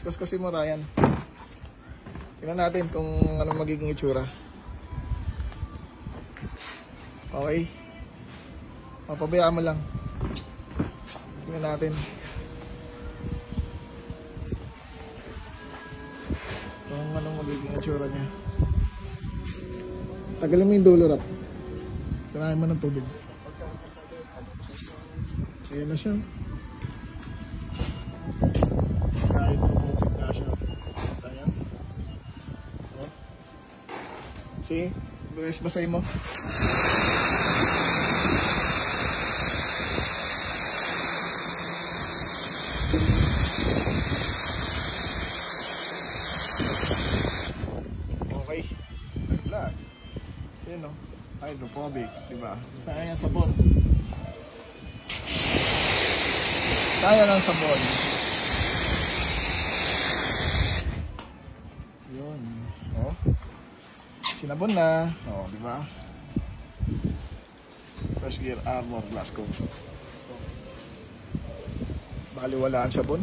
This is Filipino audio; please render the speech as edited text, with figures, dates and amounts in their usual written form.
Kaskusin mo, Ryan. Tingnan natin kung anong magiging itsura. Okay. Papabayaan mo lang. Tingnan natin. Kung anong magiging itsura niya. Tagalin mo yung dulo, Rap. Kinahin mo ng tubig. Ayan na siya. Kahit pumupit na siya. Ayan. Oh. See? Basahin mo. Okay. Naglag. Ayan o. Hydrophobic. Diba? Sayang ang sabon. Sayang ang sabon. Yun. O. Sinabon na. O, diba? First gear armor glass coat. Baliwala ang sabon.